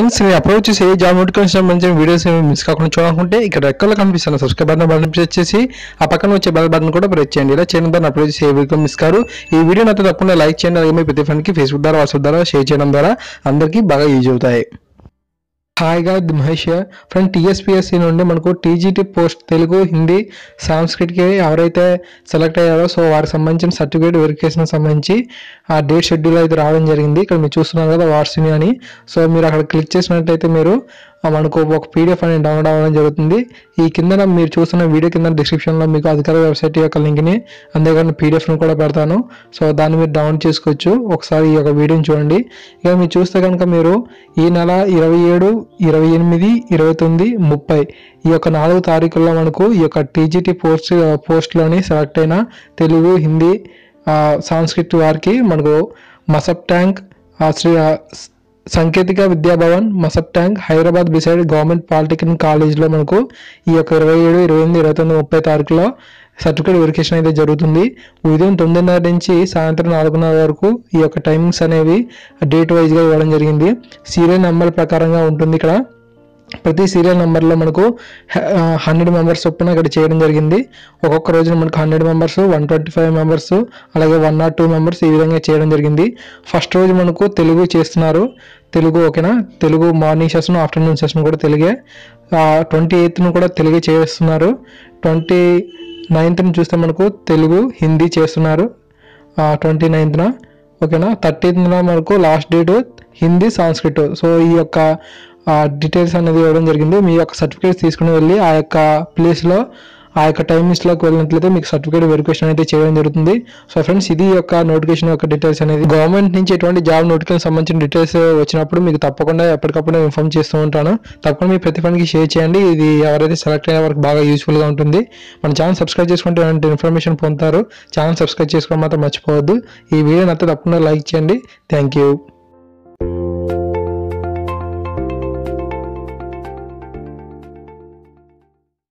Friends నేను upload చేసే job notification సంబంధించిన వీడియోస్ మిస్ కాకుండా చూడాలనుకుంటే ఇక్కడ రెక్కలో కనిపిస్తున్న సబ్స్క్రైబ్ బటన్ ప్రెస్ చేసి ఆ పక్కన వచ్చే బెల్ బటన్ కూడా ప్రెస్ చేయండి. ఇలా చేయడం ద్వారా అప్లోడ్ చేసే వీడియో మిస్ కారు. ఈ వీడియో నాతో తప్పకుండా లైక్ చేయండి. అలాగే మీ ప్రతి ఫ్రెండ్కి ఫేస్బుక్ ద్వారా వాట్సాప్ ద్వారా షేర్ చేయడం ద్వారా అందరికీ బాగా యూజ్ అవుతాయి. హాయిగా మహేష్ ఫ్రెండ్ టీఎస్పీఎస్సీ నుండి మనకు టీజీటీ పోస్ట్ తెలుగు హిందీ సాంస్క్రిట్కి ఎవరైతే సెలెక్ట్ అయ్యారో సో వారికి సంబంధించిన సర్టిఫికేట్ వెరిఫికేషన్ సంబంధించి ఆ డేట్ షెడ్యూల్ అయితే రావడం జరిగింది. ఇక్కడ మీరు చూస్తున్నారు కదా వాట్స్ని అని. సో మీరు అక్కడ క్లిక్ చేసినట్టయితే మీరు మనకు ఒక పీడిఎఫ్ అనేది డౌన్లోడ్ అవ్వడం జరుగుతుంది. ఈ కింద మీరు చూస్తున్న వీడియో కింద డిస్క్రిప్షన్లో మీకు అధికార వెబ్సైట్ యొక్క లింక్ని అంతేకాకుండా పీడిఎఫ్ను కూడా పెడతాను. సో దాన్ని మీరు డౌన్లోడ్ చేసుకోవచ్చు. ఒకసారి ఈ యొక్క వీడియోని చూడండి. ఇక మీరు చూస్తే కనుక మీరు ఈ నెల 27, 28, 29, 30 ఈ యొక్క 4 తారీఖుల్లో మనకు ఈ యొక్క టీజీటీ పోస్ట్లోని సెలెక్ట్ అయిన తెలుగు హిందీ సాంస్క్రిట్ వారికి మనకు Masab Tank Sri Sanketika Vidyabhavan Masab Tank Hyderabad beside government polytechnic కాలేజ్లో మనకు ఈ యొక్క 27, 28, 29, 30 తారీఖులో సర్టిఫికేట్ వెరిఫికేషన్ అయితే జరుగుతుంది. ఉదయం 9:30 నుంచి సాయంత్రం 4:30 వరకు ఈ యొక్క టైమింగ్స్ అనేవి డేట్ వైజ్గా ఇవ్వడం జరిగింది. సీరియల్ నెంబర్ ప్రకారంగా ఉంటుంది. ఇక్కడ ప్రతి సీరియల్ నెంబర్లో మనకు 100 మెంబర్స్ చొప్పున ఇక్కడ చేయడం జరిగింది. ఒక్కొక్క రోజున మనకు 100 మెంబర్స్, 125 మెంబర్స్, అలాగే 102 మెంబర్స్ ఈ విధంగా చేయడం జరిగింది. ఫస్ట్ రోజు మనకు తెలుగు చేస్తున్నారు. తెలుగు ఓకేనా, Telugu morning session, afternoon session కూడా తెలుగే. 28ను కూడా తెలుగే చేస్తున్నారు. 29ని చూస్తే మనకు తెలుగు హిందీ చేస్తున్నారు 29న ఓకేనా. 30న మనకు last date Hindi Sanskrit. So ఈ యొక్క డీటెయిల్స్ అనేది ఇవ్వడం జరిగింది. మీ యొక్క సర్టిఫికేట్స్ తీసుకుని వెళ్ళి ఆ యొక్క ప్లేస్లో ఆ యొక్క టైమింగ్స్లోకి వెళ్ళినట్లయితే మీకు సర్టిఫికేట్ వెరిఫికేషన్ అయితే చేయడం జరుగుతుంది. సో ఫ్రెండ్స్ ఇది యొక్క నోటిఫికేషన్ యొక్క డీటెయిల్స్ అనేది గవర్నమెంట్ నుంచి ఎటువంటి జాబ్ నోటిఫికేషన్ సంబంధించిన డీటెయిల్స్ వచ్చినప్పుడు మీకు తప్పకుండా ఎప్పటికప్పుడు ఇన్ఫార్మ్ చేస్తూ ఉంటాను. తప్పకుండా మీ ప్రతి ఫ్రెండ్కి షేర్ చేయండి. ఇది ఎవరైతే సెలెక్ట్ అయిన వారికి బాగా యూస్ఫుల్గా ఉంటుంది. మన ఛానల్ సబ్స్క్రైబ్ చేసుకుంటే ఇలాంటి ఇన్ఫర్మేషన్ పొందుతారు. ఛానల్ సబ్స్క్రైబ్ చేసుకోవడం మాత్రం మర్చిపోవద్దు. ఈ వీడియో నచ్చితే తప్పకుండా లైక్ చేయండి. Thank you.